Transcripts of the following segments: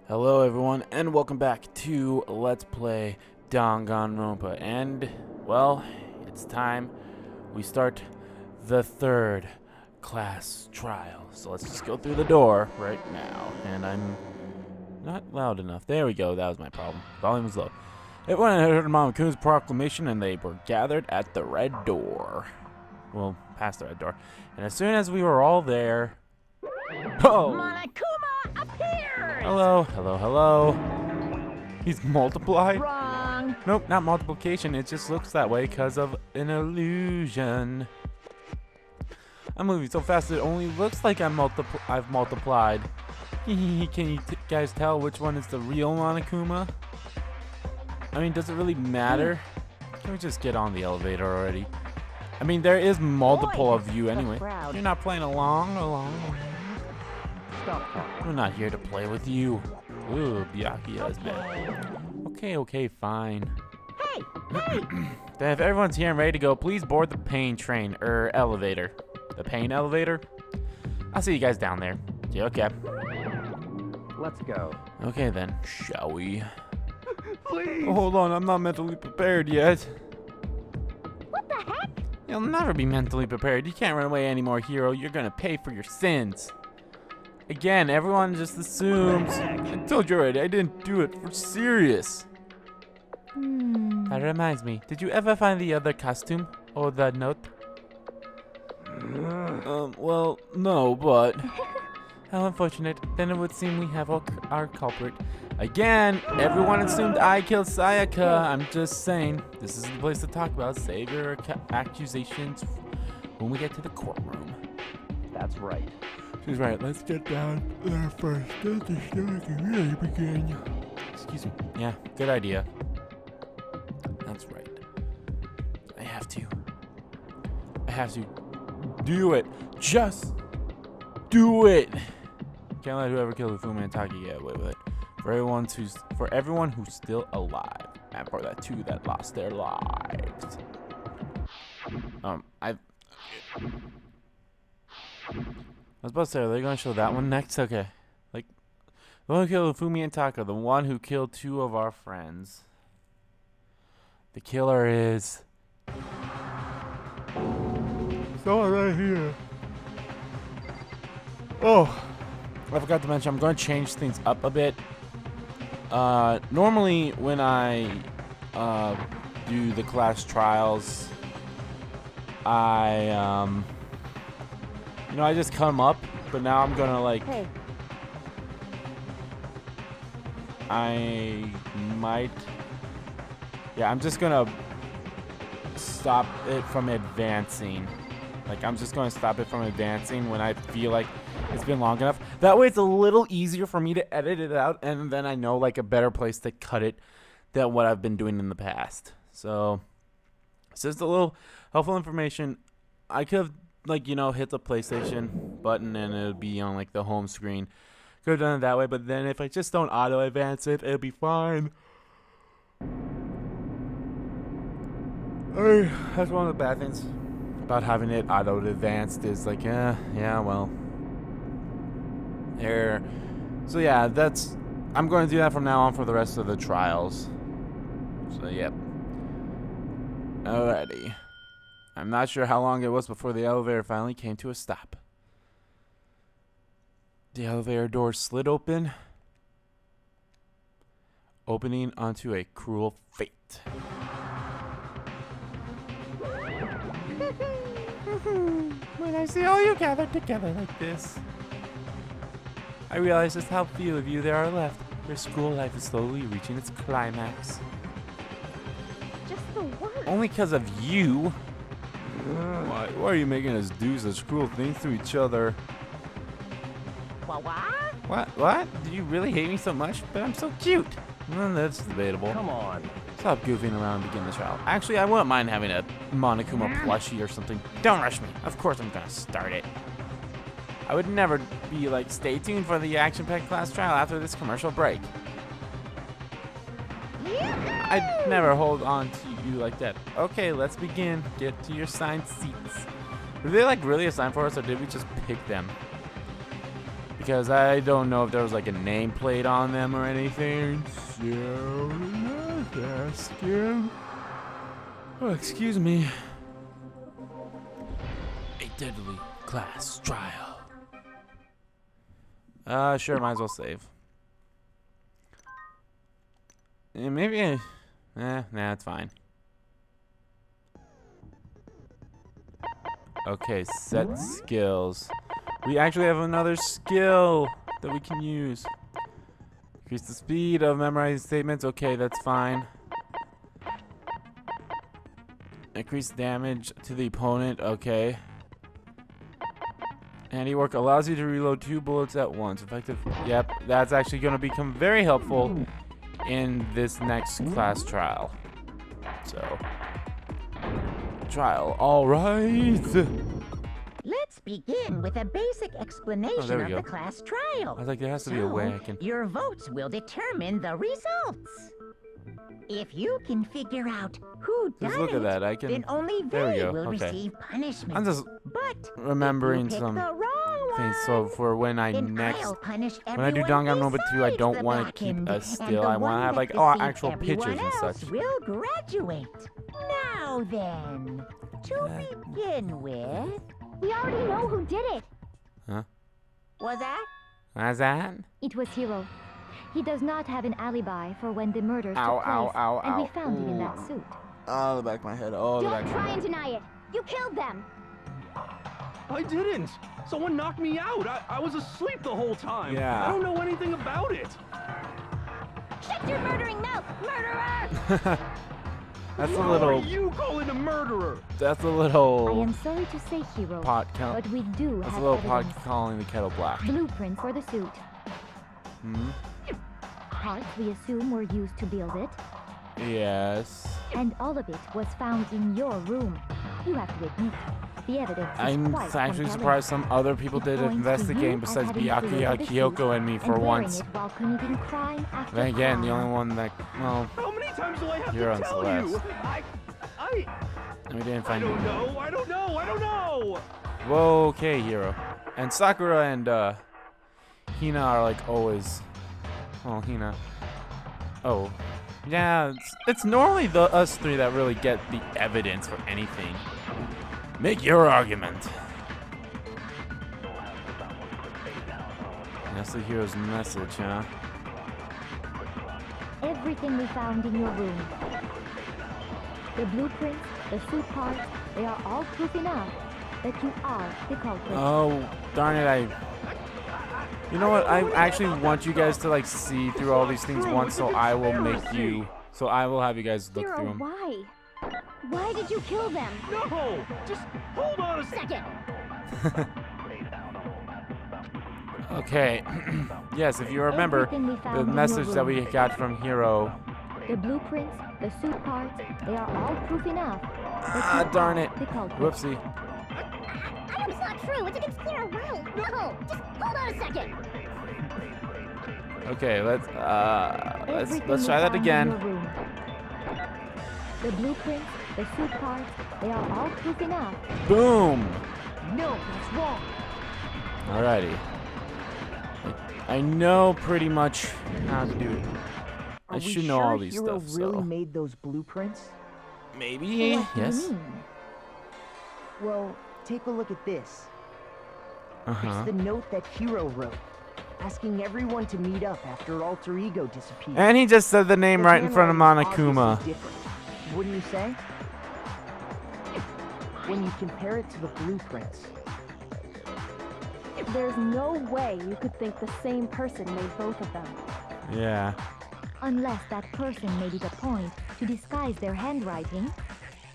Hello everyone, and welcome back to Let's Play Danganronpa. And, well, it's time we start the third class trial. So let's just go through the door right now. And I'm not loud enough. There we go, that was my problem. Volume was low. Everyone had heard Mama Kuma's proclamation and they were gathered at the red door. Well, past the red door. And as soon as we were all there... Oh! Monokuma appears! Hello, hello, hello. He's multiplied? Wrong. Nope, not multiplication. It just looks that way because of an illusion. I'm moving so fast it only looks like I've multiplied. Can you guys tell which one is the real Monokuma? I mean, does it really matter? Can we just get on the elevator already? I mean, there is multiple of you anyway. You're not playing along. We're not here to play with you. Ooh, Byakuya is bad. Okay, fine. Hey! Then if everyone's here and ready to go, please board the pain train, elevator. The pain elevator? I'll see you guys down there. Yeah, okay. Let's go. Okay then, shall we? Please! Oh, hold on, I'm not mentally prepared yet. What the heck? You'll never be mentally prepared. You can't run away anymore, hero. You're gonna pay for your sins. Again, everyone just assumes. I told you already, I didn't do it for serious. That reminds me, did you ever find the other costume? Or the note? Well, no, but... How unfortunate. Then it would seem we have our culprit. Again, everyone assumed I killed Sayaka. I'm just saying, this is the place to talk about. Save your accusations when we get to the courtroom. That's right. She's right. Let's get down there first. Then the story can really begin. Excuse me. Yeah, good idea. That's right. I have to do it. Just do it. Can't let whoever killed Ufumi and Taki get away with it. For everyone who's still alive, and for the two that lost their lives. I was about to say, are they gonna show that one next? Okay. Like, the one who killed Ufumi and Taka, the one who killed two of our friends. The killer is... someone right here. Oh, I forgot to mention, I'm going to change things up a bit. Normally, when I do the class trials, I just come up, but now I'm gonna like... Hey. I'm just gonna stop it from advancing. Like, I'm just gonna stop it from advancing when I feel like it's been long enough. That way it's a little easier for me to edit it out, and then I know like a better place to cut it than what I've been doing in the past. So, it's just a little helpful information. I could have, like, hit the PlayStation button and it would be on like the home screen. Could have done it that way, but then if I just don't auto advance it, it'll be fine. That's one of the bad things about having it auto advanced is like, yeah, well. There. So yeah, I'm going to do that from now on for the rest of the trials. So yep. Alrighty. I'm not sure how long it was before the elevator finally came to a stop. The elevator door slid open, opening onto a cruel fate. When I see all you gathered together like this, I realize just how few of you there are left. Your school life is slowly reaching its climax. Just the word. Only because of you. Why are you making us do such cruel things to each other? What? Do you really hate me so much? But I'm so cute. That's debatable. Come on. Stop goofing around and begin the trial. Actually, I wouldn't mind having a Monokuma plushie or something. Don't rush me. Of course I'm gonna start it. I would never be like, stay tuned for the Action Pack class trial after this commercial break. I'd never hold on to you like that. Okay, let's begin. Get to your assigned seats. Were they like really assigned for us, or did we just pick them? because I don't know if there was like a nameplate on them or anything. So let's ask him. Oh, excuse me. A deadly class trial. Sure, might as well save. Maybe. Nah, it's fine. Okay, set skills. We actually have another skill that we can use. Increase the speed of memorizing statements. Okay, that's fine. Increase damage to the opponent. Okay. Handiwork allows you to reload 2 bullets at once. Effective. Yep, that's actually going to become very helpful in this next class trial. So, trial. All right. Let's begin with a basic explanation there we of go. the class trial. I was like, there has to be a way I can. Your votes will determine the results. If you can figure out who Just done look at that. I can. then only There we they go. will Okay. receive punishment. I'm just But remembering if you pick some the wrong things. So one, for when I then next. I'll punish When I do everyone Danganronpa 2, I besides don't the want to back keep end, a and still. the I want to one have that like deceived actual pictures everyone and else such. will graduate. Now then, to begin with, We already know who did it. was that? What's that? It was Hiro. He does not have an alibi for when the murders Ow, took place, ow, ow, and we ow. found it in that Ooh. suit. Oh, the back of my head. Oh, the back Don't of my try head. and deny it. You killed them. I didn't. Someone knocked me out. I was asleep the whole time. Yeah. I don't know anything about it. Shut your murdering mouth, murderer! That's a Who are little. you calling a murderer? That's a I little am sorry to say, Hiro, pot count. but we do That's a have little pot evidence. calling the kettle black. Blueprint for the suit. Hmm. Parts we assume were used to build it, Yes. and all of it was found in your room. You have to admit, the evidence is I'm quite actually compelling. surprised some other people It did points to investigate you besides as having Byakuya, created the Kyoko, suit and me and for wearing once. it while committing crime after Then again, the crime. only one that. Well, How many times do I have You're to on tell Celeste. you? we didn't I find. don't know. I don't know. I don't know. Whoa, okay, Hiro. And Sakura and Hina are like always. Well, Hina. Oh, yeah. It's normally us three that really get the evidence for anything. Make your argument. That's the hero's message, huh? Everything we found in your room. The blueprints, the suit parts, they are all proof enough that you are the culprit. Oh, darn it, You know what? I actually want you guys to like see through all these things once, so I will make you. So I will have you guys look Hiro, through them. why? Why did you kill them? No. Just hold on a second. Second. Okay. Yes, if you remember Everything we found the in your message that we room. got from Hiro. The blueprints, the suit parts, they are all proof enough that Ah, you darn are it. the culprit. Whoopsie. It's not true. It's against Hiro right. No, just hold on a second. Okay, let's Everything let's we try that found in again. your room. The blueprints, the suit parts, they are all proof enough. Boom. No, that's wrong. Alrighty. I know pretty much how to do it. I Are we should know sure all these Hiro stuff. really So made those blueprints? maybe What do yes. you mean? Well, take a look at this. Uh huh. It's the note that Hiro wrote, asking everyone to meet up after Alter Ego disappeared. And he just said the name The right in front of handwriting is Monokuma. obviously different, wouldn't you say? When you compare it to the blueprints. There's no way you could think the same person made both of them. Yeah. Unless that person made it a point to disguise their handwriting.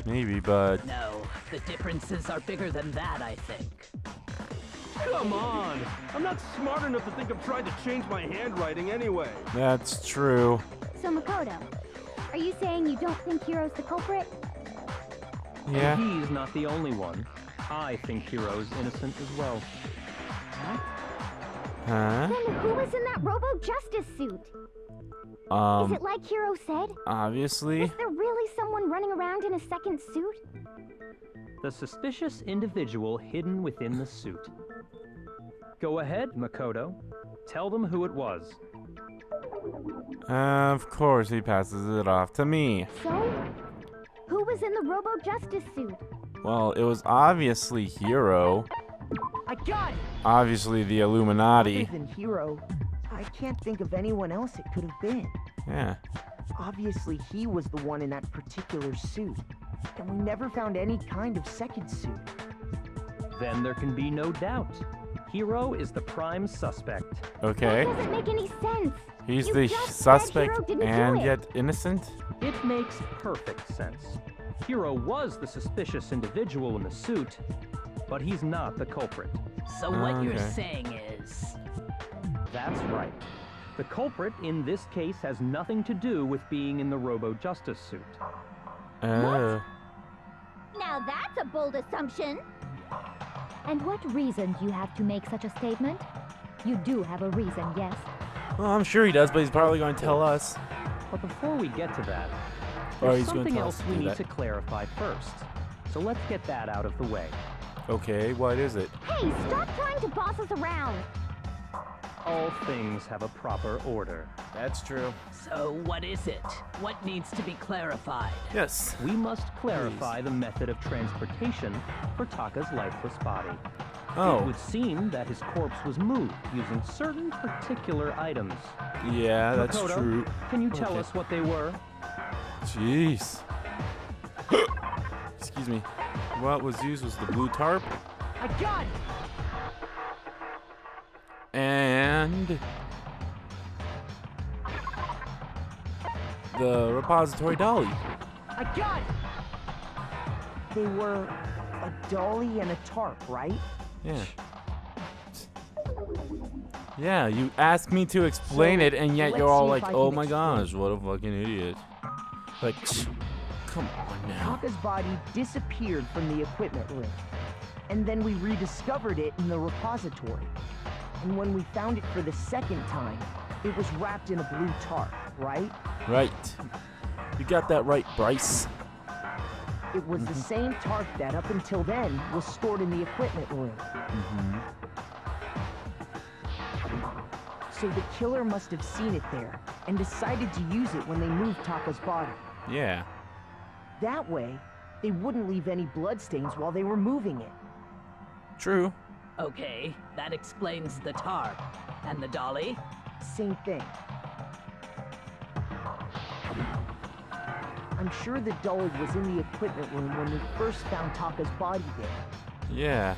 Maybe, but No, the differences are bigger than that, I think. Come on. I'm not smart enough to think of trying to change my handwriting anyway. that's true. So Makoto, are you saying you don't think Hiro's the culprit? Yeah. He's not the only one. I think Hiro's innocent as well. Huh? Then who was in that Robo-Justice suit? Is it like Hiro said? Obviously. Is there really someone running around in a second suit? The suspicious individual hidden within the suit. Go ahead, Makoto. Tell them who it was. Of course, he passes it off to me. So, who was in the Robo-Justice suit? Well, it was obviously Hero. I got it! Obviously the Illuminati. Other than Hero, I can't think of anyone else it could have been. Yeah. Obviously, he was the one in that particular suit. And we never found any kind of second suit. Then there can be no doubt. Hero is the prime suspect. Okay. That doesn't make any sense. He's You the just said suspect Hero didn't do and it. yet innocent? It makes perfect sense. Hero was the suspicious individual in the suit, but he's not the culprit. So what you're Okay. saying is... That's right. The culprit in this case has nothing to do with being in the Robo-Justice suit. Uh, Now that's a bold assumption. And what reason do you have to make such a statement? You do have a reason, yes. well, I'm sure he does, but he's probably going to tell us. But before we get to that, Or there's he's going to something tell else us to we do need that. to clarify first. So let's get that out of the way. Okay, what is it? Hey, stop trying to boss us around. All things have a proper order. That's true. So what is it? What needs to be clarified? Yes. We must clarify the method of transportation for Taka's lifeless body. It Oh, would seem that his corpse was moved using certain particular items. yeah, that's Makoto, true. can you tell Okay. us what they were? Jeez. Excuse me. What was used was the blue tarp I got it! and the repository dolly. I got it! They were a dolly and a tarp, right? Yeah. Yeah, you asked me to explain So, it, and yet let's you're all see if like, I oh can my explain. gosh, what a fucking idiot. Like, come on now. Taka's body disappeared from the equipment room. And then we rediscovered it in the repository. And when we found it for the second time, it was wrapped in a blue tarp, right? Right. You got that right, Bryce. It was the same tarp that, up until then, was stored in the equipment room. So the killer must have seen it there and decided to use it when they moved Taka's body. Yeah. That way, they wouldn't leave any bloodstains while they were moving it. True. Okay, that explains the tarp. And the dolly? Same thing. I'm sure the dolly was in the equipment room when we first found Taka's body there. Yeah.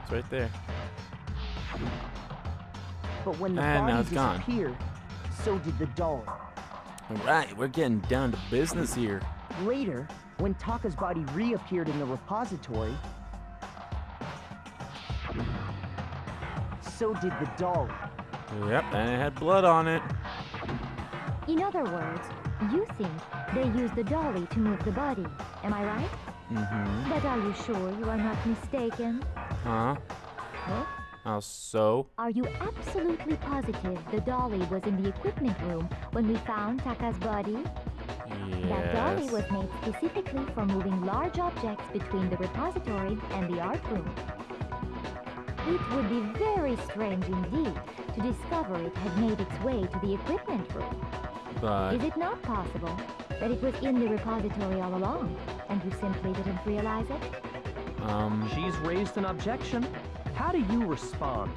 It's right there. But when the And now body it's gone. disappeared, so did the dolly. Alright, we're getting down to business here. Later, when Taka's body reappeared in the repository, so did the dolly. Yep, and it had blood on it. In other words, you think they used the dolly to move the body. Am I right? Mm-hmm. But are you sure you are not mistaken? Huh? Huh? How so? Are you absolutely positive the dolly was in the equipment room when we found Taka's body? That dolly Yes. was made specifically for moving large objects between the repository and the art room. It would be very strange indeed to discover it had made its way to the equipment room. But Is it not possible that it was in the repository all along, and you simply didn't realize it? She's raised an objection. How do you respond?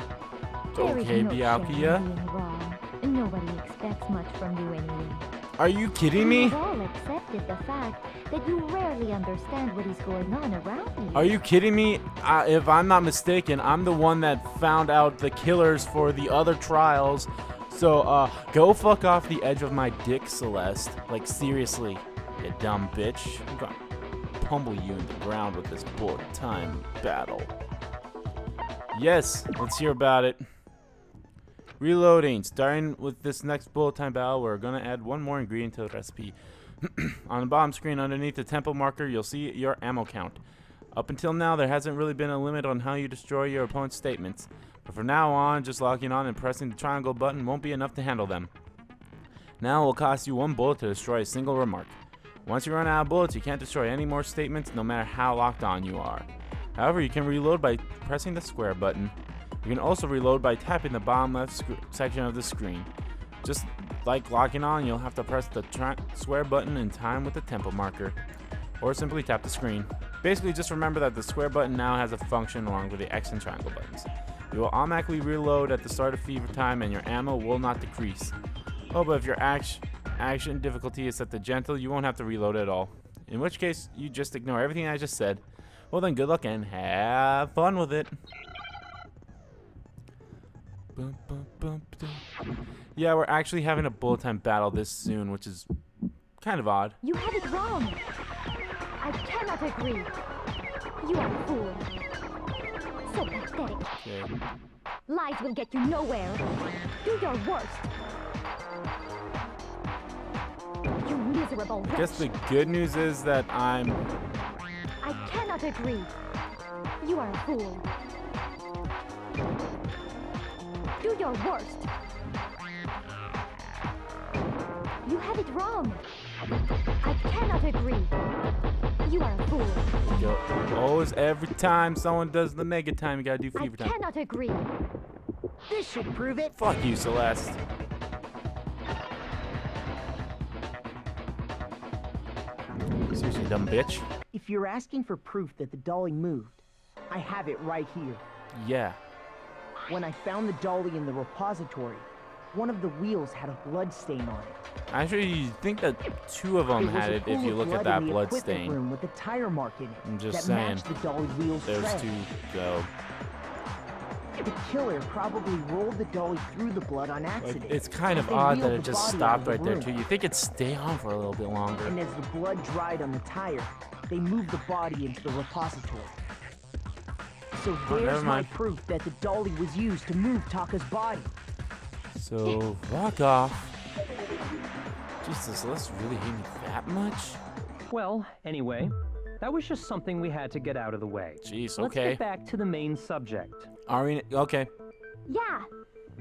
There is okay, no shame Byakuya. in being wrong. Nobody expects much from you anyway. Are you kidding me? We've all accepted the fact that you rarely understand what is going on around you. Are you kidding me? If I'm not mistaken, I'm the one that found out the killers for the other trials. So, go fuck off the edge of my dick, Celeste. Like, seriously, you dumb bitch. I'm gonna pummel you in the ground with this bullet time battle. Yes, let's hear about it. Reloading. Starting with this next bullet time battle, we're gonna add one more ingredient to the recipe. On the bottom screen underneath the tempo marker, you'll see your ammo count. Up until now, there hasn't really been a limit on how you destroy your opponent's statements. But from now on, just locking on and pressing the triangle button won't be enough to handle them. Now it will cost you one bullet to destroy a single remark. Once you run out of bullets, you can't destroy any more statements no matter how locked on you are. However, you can reload by pressing the square button. You can also reload by tapping the bottom left section of the screen. Just like locking on, you'll have to press the square button in time with the tempo marker, or simply tap the screen. Basically, just remember that the square button now has a function along with the X and triangle buttons. You will automatically reload at the start of fever time, and your ammo will not decrease. Oh, but if your action difficulty is set to gentle, you won't have to reload at all. In which case, you just ignore everything I just said. Well then, good luck and have fun with it. Yeah, we're actually having a bullet time battle this soon, which is kind of odd. You have it wrong. I cannot agree. You are a fool. So pathetic. Okay. Lies will get you nowhere. Do your worst. You miserable wretch. I guess the good news is that I'm... I cannot agree. You are a fool. Do your worst. You have it wrong. I cannot agree. You are a fool. Yo, always every time someone does the mega time, you gotta do I fever time. cannot agree. This should prove it. Fuck you, Celeste. Seriously, dumb bitch. If you're asking for proof that the dolly moved, I have it right here. Yeah. When I found the dolly in the repository, one of the wheels had a blood stain on it. Actually, you'd think that two of them It was had a it pool if you of look at blood that in the blood equipment stain. room with a tire mark in it I'm just that saying. matched the dolly wheel's There's tread. two go. The killer probably rolled the dolly through the blood on Like, accident. it's kind of They odd that wheeled it the just body out stopped of the right there room. too. You think it'd stay on for a little bit longer. And as the blood dried on the tire, they moved the body into the repository. So never there's my mind. proof that the dolly was used to move Taka's body. So, fuck off. Jesus, let's really hate me that much? Well, anyway, that was just something we had to get out of the way. Jeez, Let's okay. get back to the main subject. Okay. Yeah,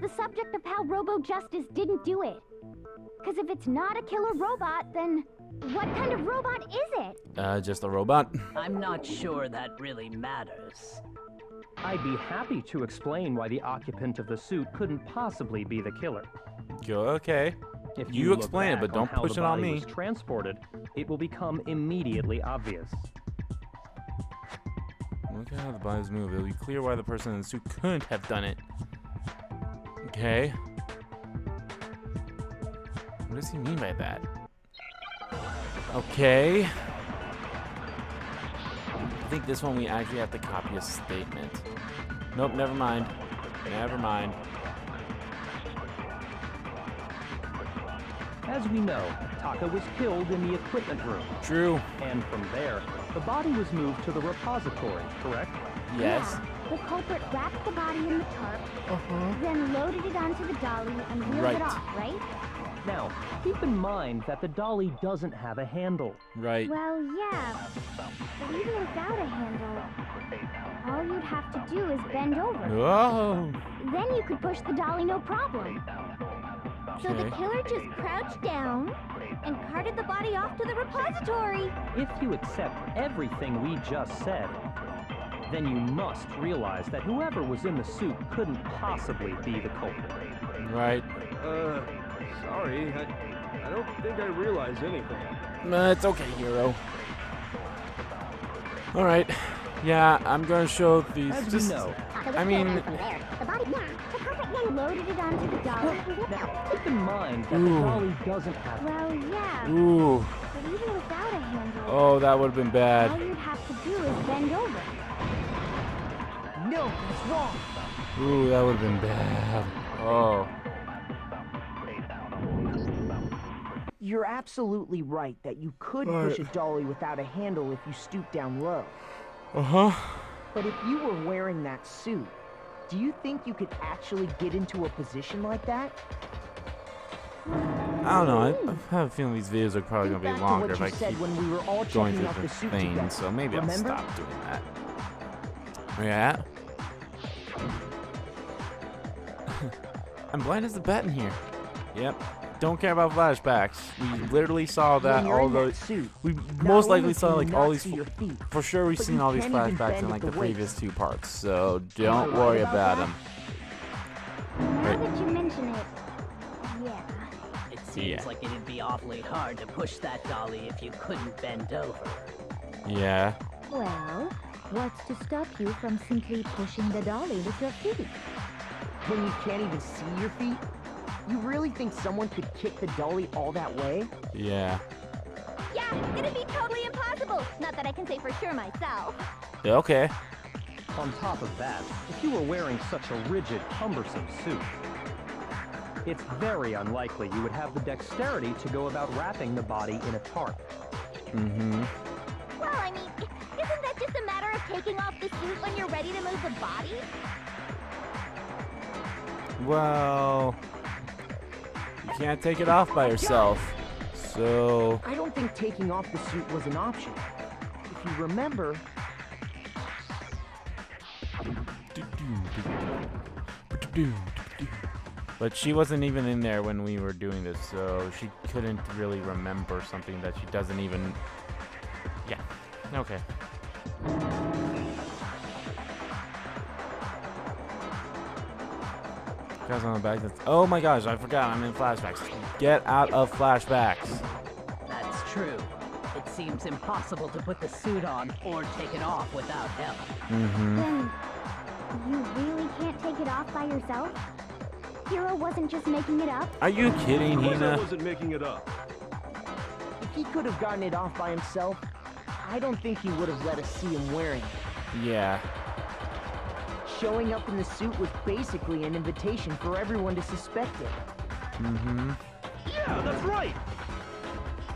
the subject of how Robo Justice didn't do it. Because if it's not a killer robot, then what kind of robot is it? Just a robot. I'm not sure that really matters. I'd be happy to explain why the occupant of the suit couldn't possibly be the killer. Go, okay. If You look explain it, back but don't how push the it on body me. was transported, it will become immediately obvious. Look at how the bodies move. It'll be clear why the person in the suit couldn't have done it. Okay. What does he mean by that? Okay. I think this one we actually have to copy a statement. Nope, never mind. Never mind. As we know, Taka was killed in the equipment room, True. and from there, the body was moved to the repository, correct? Yes. Yeah, the culprit wrapped the body in the tarp, then loaded it onto the dolly and wheeled Right. it off, right? Now, keep in mind that the dolly doesn't have a handle. Right. Well, yeah, but even without a handle, all you'd have to do is bend over. Whoa. Then you could push the dolly no problem. So the Okay. killer just crouched down and carted the body off to the repository. If you accept everything we just said, then you must realize that whoever was in the suit couldn't possibly be the culprit. Right. Sorry, I don't think I realized anything. It's okay, hero. Alright. Yeah, I'm gonna show these. As just, we know, I mean, The body, the culprit then loaded it onto the dolly. now keep in mind that the Ooh. dolly doesn't have Well, yeah, ooh. but even without a handle, Oh, that would have been all bad. you'd have to do is bend over. No, he's wrong. Ooh, that would have been bad. Oh. You're absolutely right that you could push a dolly without a handle if you stoop down low. Uh-huh. But if you were wearing that suit, do you think you could actually get into a position like that? I don't know. I have a feeling these videos are probably Think going back to be to longer what if you I said keep when we were all going checking through out the the suit things, together. so maybe Remember? I'll stop doing that. Yeah. I'm blind as the bat in here. Yep. Don't care about flashbacks. We literally saw that When you're all in that those. suit, We not most only likely saw can like you all not these. see your feet, For sure, we've but seen you all these can't even flashbacks bend in at like the the waist. previous two parts. So don't Am I right worry about about that? them. Seems Yeah. like it'd be awfully hard to push that dolly if you couldn't bend over. Yeah. Well, what's to stop you from simply pushing the dolly with your feet? When you can't even see your feet? You really think someone could kick the dolly all that way? Yeah. Yeah, it'd be totally impossible. Not that I can say for sure myself. Okay. On top of that, if you were wearing such a rigid, cumbersome suit, it's very unlikely you would have the dexterity to go about wrapping the body in a tarp. Mm-hmm. Well, I mean, isn't that just a matter of taking off the suit when you're ready to move the body? Well, you can't take it off by yourself. So. I don't think taking off the suit was an option. If you remember, But she wasn't even in there when we were doing this, so she couldn't really remember something that she doesn't even. Yeah. Okay. Guys on the back. Oh my gosh! I forgot. I'm in flashbacks. Get out of flashbacks. That's true. It seems impossible to put the suit on or take it off without help. Mm-hmm. Then, you really can't take it off by yourself? Hero wasn't just making it up? Are you kidding, Of course I Hina? wasn't making it up. if he could have gotten it off by himself, I don't think he would have let us see him wearing it. Yeah. Showing up in the suit was basically an invitation for everyone to suspect it. Mm-hmm. Yeah, that's right.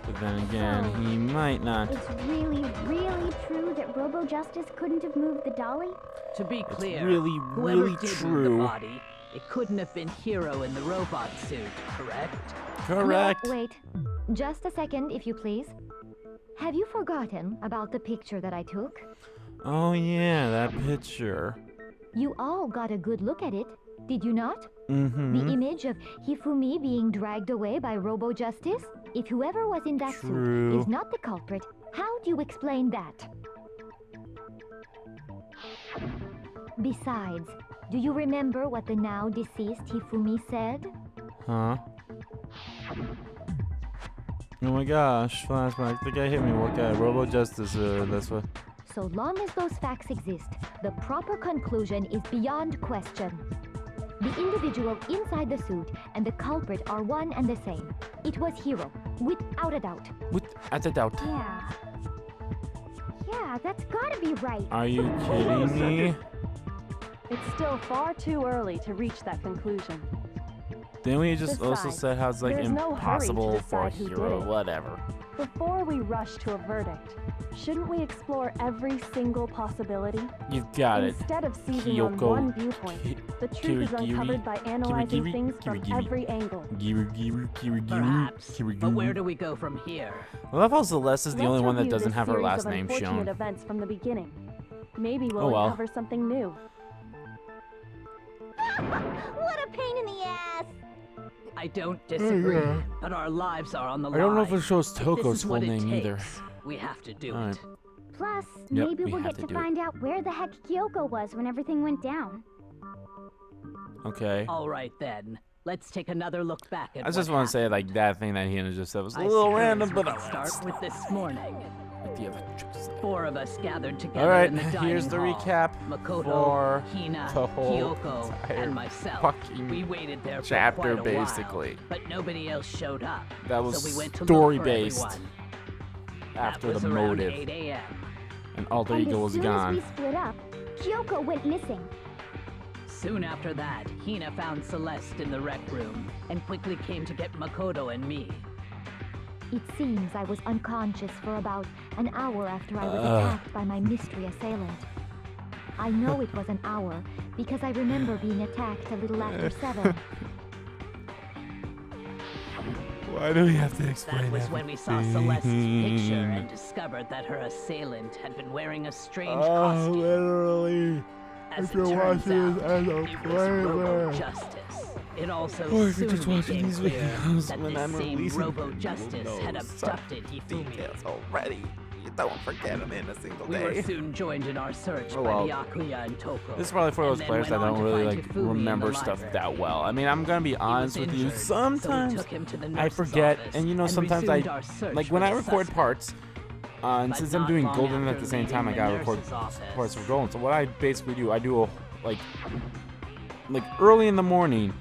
But then again, he might not. It's really, really true that Robo Justice couldn't have moved the dolly? To be clear, really, whoever really did move true. the body, it couldn't have been Hero in the robot suit, correct? Correct. No, wait. Just a second, if you please. Have you forgotten about the picture that I took? Oh yeah, that picture. You all got a good look at it, did you not? Mm-hmm. The image of Hifumi being dragged away by Robo Justice? If whoever was in that True. suit is not the culprit, how do you explain that? Besides, do you remember what the now deceased Hifumi said? Huh? Oh my gosh, flashback. The guy hit me. What guy? Robo Justice. That's what. So long as those facts exist, the proper conclusion is beyond question. The individual inside the suit and the culprit are one and the same. It was Hero, without a doubt. Without a doubt. Yeah. Yeah, that's gotta be right. Are you kidding me? It's still far too early to reach that conclusion. Didn't we just also Besides, say how it's like there's no hurry to impossible for a decide who did hero, it. whatever? Before we rush to a verdict, shouldn't we explore every single possibility? You've got it. Instead of seizing on Kyoko. one viewpoint, the truth is Kirigiri. uncovered by analyzing Kirigiri. things from Kirigiri. every angle. Perhaps. But where do we go from here? I love how Celeste is the Let's only one that review doesn't this have her series last of name unfortunate shown. events from the beginning. Maybe we'll Oh, well. uncover something new. What a pain in the ass! I don't disagree, but our lives are on the I line. don't know if it shows If this Toko's is full what it name either. takes, we have to do Alright. it. Plus, Yep, maybe we we'll have get to to do it. find out where the heck Kyoko was when everything went down. Okay. All right then, let's take another look back at I just what want to say, happened. like, that thing that Hina just said was a I little suppose random, we but can I start with this morning. like the electricity. 4 of us gathered together Alright, in the dining here's the hall. recap Makoto, for Hina, the whole Kyoko, entire and myself. fucking We waited there chapter, for quite a basically. while, but nobody else showed up. That was so we went to story-based look for everyone. after that was the around motive. 8 a.m. And Alter And Ego as was soon as gone. we split up, Kyoko went missing. Soon after that, Hina found Celeste in the rec room and quickly came to get Makoto and me. It seems I was unconscious for about an hour after I was attacked by my mystery assailant. I know it was an hour because I remember being attacked a little after 7. Why do we have to explain That was when we saw Celeste's picture and discovered that her assailant had been wearing a strange costume. literally. As if it you're turns watching this out, as a it was Robo player. Justice. It also Or if soon you're just watching became these clear videos that when this I'm same releasing Robo them, you Justice will had know abducted some Hifumi. details already. don't forget him in a single We day. were soon joined in our search Oh, by well. Byakuya and Toko. This is probably for and those then players that went on don't to really find like Hifumi in the remember stuff library. that well. I mean, I'm gonna be He was honest with you. injured, Sometimes so we took him to the I nurse's forget, office and you know, and sometimes resumed our search like for when I the record suspect. parts. And But since I'm not doing long Golden at after the same time, I leaving gotta the record nurse's office. parts for Golden. So what I basically do, I do a like early in the morning,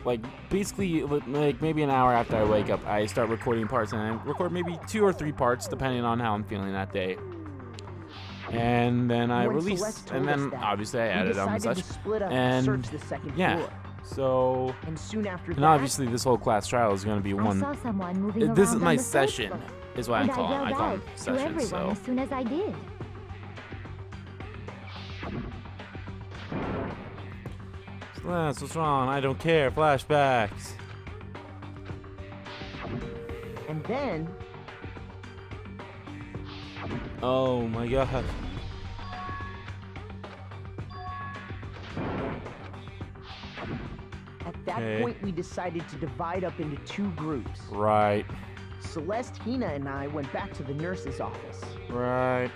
like basically like maybe an hour after I wake up, I start recording parts, and I record maybe 2 or 3 parts depending on how I'm feeling that day. And then I When release, Celeste and told us then that, obviously I we edit them and decided such. to split up And search the second yeah, floor. so And soon after and that, obviously this whole class trial is gonna be I one. saw someone moving around This is on my the first session, floor, is what I and call them. I yelled call out them to sessions. everyone So. as soon as I did. Celeste, what's wrong? I don't care. Flashbacks. and then Oh my god. at that Okay. point we decided to divide up into 2 groups. Right. Celeste, Hina, and I went back to the nurse's office, Right.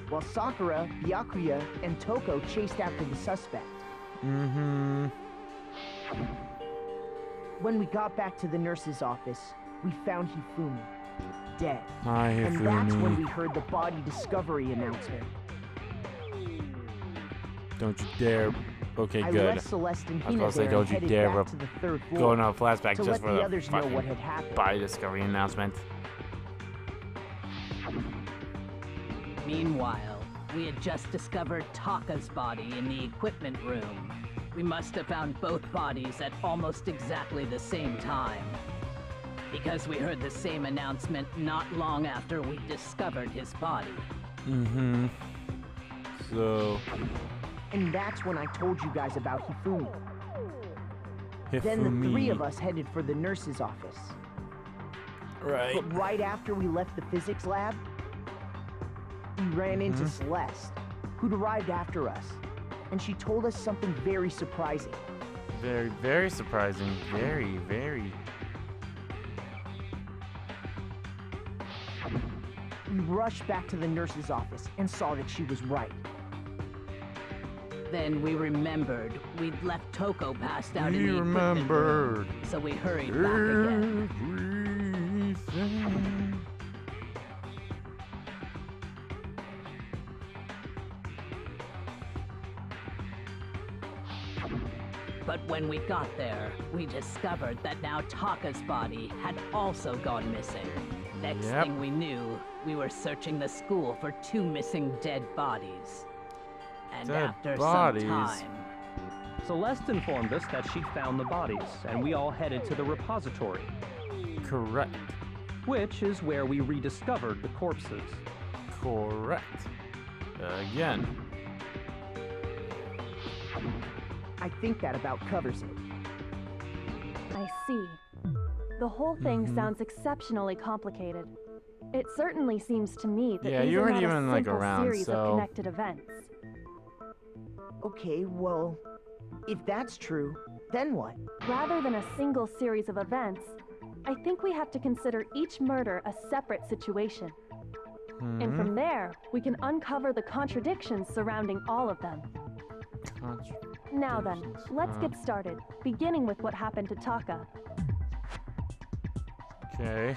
while Sakura, Byakuya, and Toko chased after the suspect. Mm-hmm. When we got back to the nurse's office, we found Hifumi, dead. Hi, And that's when we Hifumi. heard the body discovery announcement. Don't you dare. Okay, I good. left Celeste and I was Hina gonna say, there don't and you headed dare back to the 3rd floor Going on a flashback to just let for the the others know what fucking had happened. body discovery announcement. Meanwhile, we had just discovered Taka's body in the equipment room. We must have found both bodies at almost exactly the same time. Because we heard the same announcement not long after we discovered his body. Mm-hmm. So, And that's when I told you guys about Hifumi. Hifumi. Then the 3 of us headed for the nurse's office. Right. But right after we left the physics lab, we ran into Mm-hmm. Celeste, who'd arrived after us. And she told us something very surprising. Very, very surprising. Very, very. We rushed back to the nurse's office and saw that she was right. Then we remembered we'd left Toko passed out in We the equipment room, remembered. so we hurried back again. Everything. But when we got there, we discovered that now Taka's body had also gone missing. Next Yep. thing we knew, we were searching the school for 2 missing dead bodies. And Dead after bodies? some time, Celeste informed us that she'd found the bodies, and we all headed to the repository, Correct. which is where we rediscovered the corpses. Correct. Again. I think that about covers it. I see. The whole thing sounds exceptionally complicated. It certainly seems to me that Yeah, these you are weren't not even, a like, simple around, series so- of connected events. Okay, well, if that's true, then what? Rather than a single series of events, I think we have to consider each murder a separate situation. And from there, we can uncover the contradictions surrounding all of them. Now then, let's get started, beginning with what happened to Taka. Okay.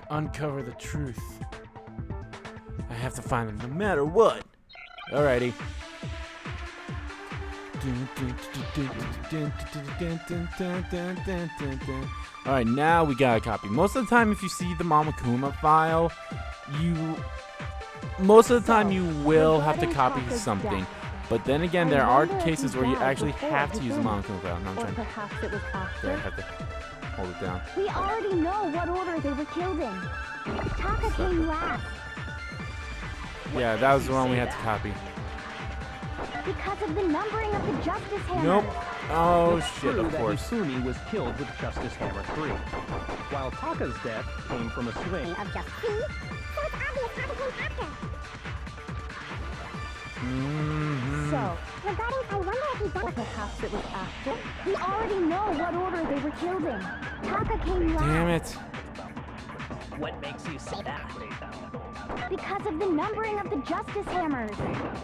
Uncover the truth. I have to find them no matter what. Alrighty. Alright, now we got a copy. Most of the time, if you see the Mamakuma file, most of the time you will have to copy something. But then again, there are cases where you actually have to use the Mamakuma file. No, I'm Or trying to. perhaps it was I after. have to hold it down. We already know what order they were killed in. Taka came last Yeah, that was the one we had to copy. because of the numbering of the Justice Hammer. Nope. Oh It's shit, true of that course. Hifumi was killed with Justice Hammer 3, while Taka's death came from a swing. Of just C, so it's obvious Taka came after. Mhm. So, Regarding, I wonder if he done it? Perhaps it was after? We already know what order they were killed in. Taka came last. Damn it. What makes you say that? Because of the numbering of the Justice Hammers.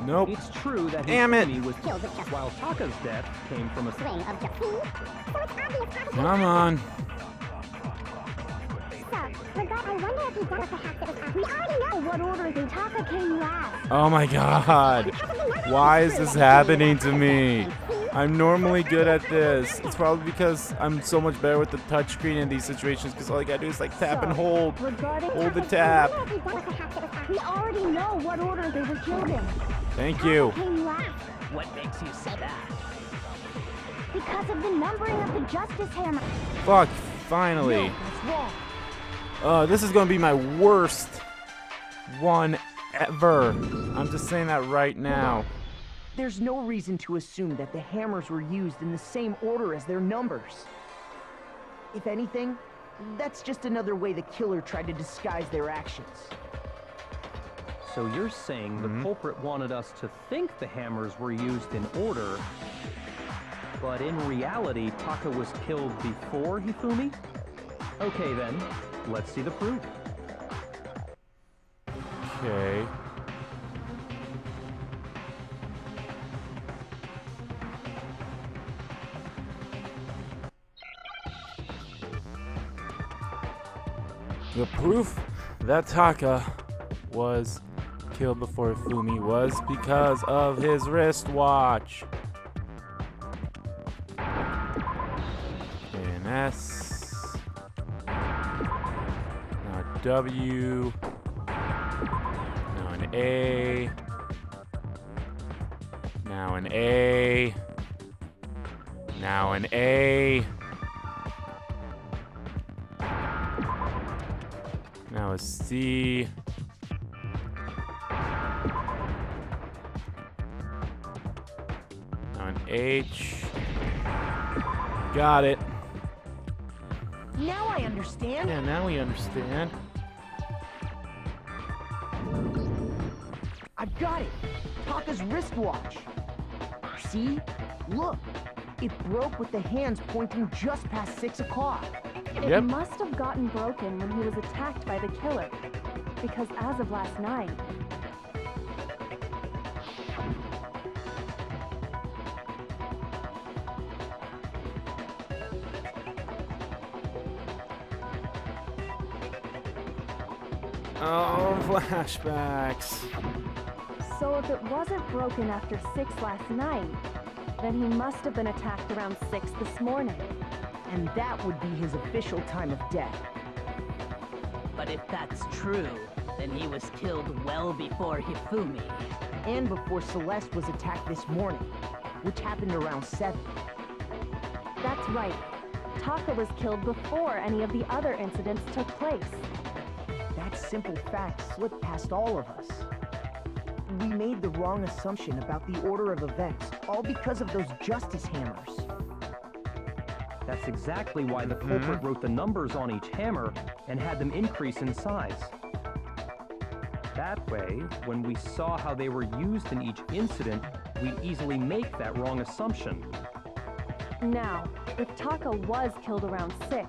Nope. It's true that Damn it. Hifumi was Killed with just while Taka's death came from a swing of just so it's obvious Taka Come on. So, with that, I wonder if he done it perhaps it was after. We already know what order they Taka came last. Oh my god. Why is this happening to me? I'm normally good at this. It's probably because I'm so much better with the touchscreen in these situations because all I gotta do is like tap and hold. Regarding Hold the Taka's, tap. I wonder if he done it perhaps it was after. We already know what order they were killed in. Thank you. Taka came last. What makes you say that? Because of the numbering of the Justice Hammer. Fuck, finally. That's wrong. This is gonna be my worst one ever. I'm just saying that right now. There's no reason to assume that the hammers were used in the same order as their numbers. If anything, that's just another way the killer tried to disguise their actions. So you're saying the culprit wanted us to think the hammers were used in order, but in reality, Taka was killed before Hifumi? Okay then, let's see the proof. Okay. The proof that Taka was killed before Fumi was because of his wristwatch. An S. Now a W. Now an A. Now an A. Now an A. Now a C. Now an H. Got it. Now I understand. Yeah, now we understand. I've got it. Taka's wristwatch. See? Look. It broke with the hands pointing just past 6 o'clock. It Yep. must have gotten broken when he was attacked by the killer. Because as of last night, Oh, flashbacks. so if it wasn't broken after 6 last night, then he must have been attacked around 6 this morning. And that would be his official time of death. But if that's true, then he was killed well before Hifumi. And before Celeste was attacked this morning, which happened around 7. That's right. Taka was killed before any of the other incidents took place. That simple fact slipped past all of us. We made the wrong assumption about the order of events, all because of those justice hammers. That's exactly why the culprit wrote the numbers on each hammer and had them increase in size. That way, when we saw how they were used in each incident, we'd easily make that wrong assumption. Now, if Taka was killed around 6,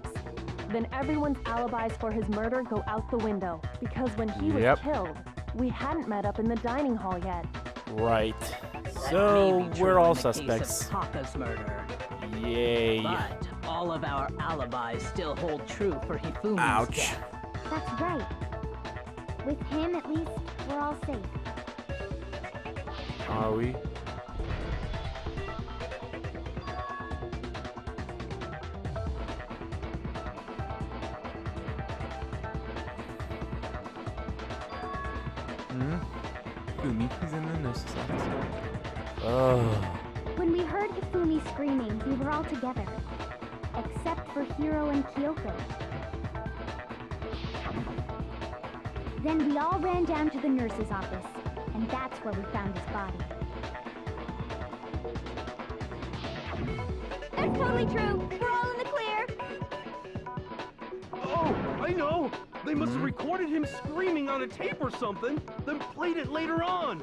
then everyone's alibis for his murder go out the window. Because when he was Yep. killed, we hadn't met up in the dining hall yet. Right. That So may be true we're all in the case suspects. of Taka's murder. Yay. But all of our alibis still hold true for Hifumi's Ouch. death. That's right. With him, at least, we're all safe. Are we? Fumi, he's in the nurse's office. Oh. When we heard Hifumi screaming, we were all together. Except for Hiro and Kyoko. Then we all ran down to the nurse's office, and that's where we found his body. That's totally true. We're all in the clear. Oh, I know! They must have recorded him screaming on a tape or something, then played it later on.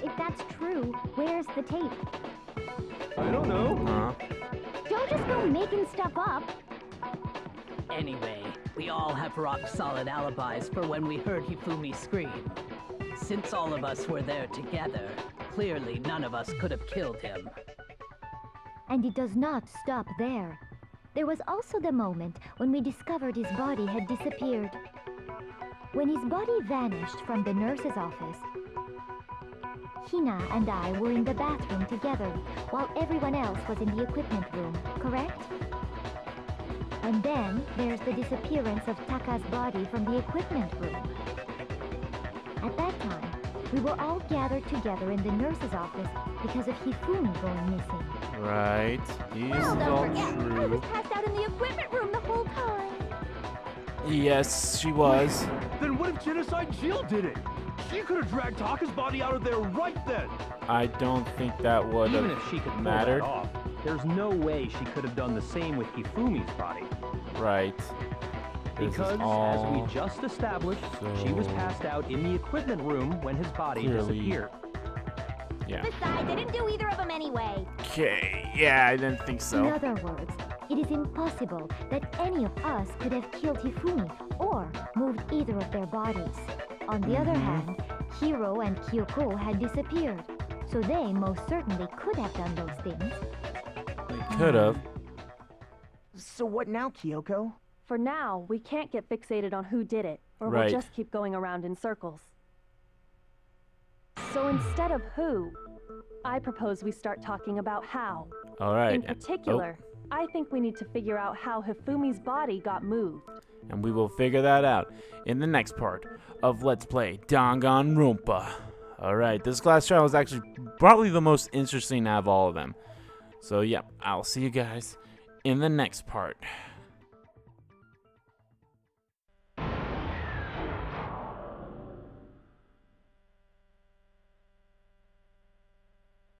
If that's true, where's the tape? I don't know. Don't just go making stuff up. Anyway, we all have rock-solid alibis for when we heard Hifumi scream. Since all of us were there together, clearly none of us could have killed him. And it does not stop there. There was also the moment when we discovered his body had disappeared. When his body vanished from the nurse's office, Hina and I were in the bathroom together while everyone else was in the equipment room, correct? And then there's the disappearance of Taka's body from the equipment room. At that time, we were all gathered together in the nurse's office because of Hifumi going missing. Right. Well, These don't all forget, I was true. passed out in the equipment room the whole time. Yes, she was. Then what if Genocide Jill did it? She could have dragged Taka's body out of there right then. I don't think that would Even have if she could pull mattered. that off, there's no way she could have done the same with Hifumi's body. Right. This is Because, as all we just established, she was so passed out in the equipment room when his body clearly- disappeared. Yeah. Besides, I didn't do either of them anyway. Okay. Yeah, I didn't think In so. other words, it is impossible that any of us could have killed Hifumi or moved either of their bodies. On the other hand, Hiro and Kyoko had disappeared, so they most certainly could have done those things. They could have. So what now, Kyoko? For now, we can't get fixated on who did it, or Right. we'll just keep going around in circles. So instead of who, I propose we start talking about how. All right. In particular, I think we need to figure out how Hifumi's body got moved. And we will figure that out in the next part of Let's Play Danganronpa. Alright, this class trial is actually probably the most interesting out of all of them. So, yeah, I'll see you guys in the next part.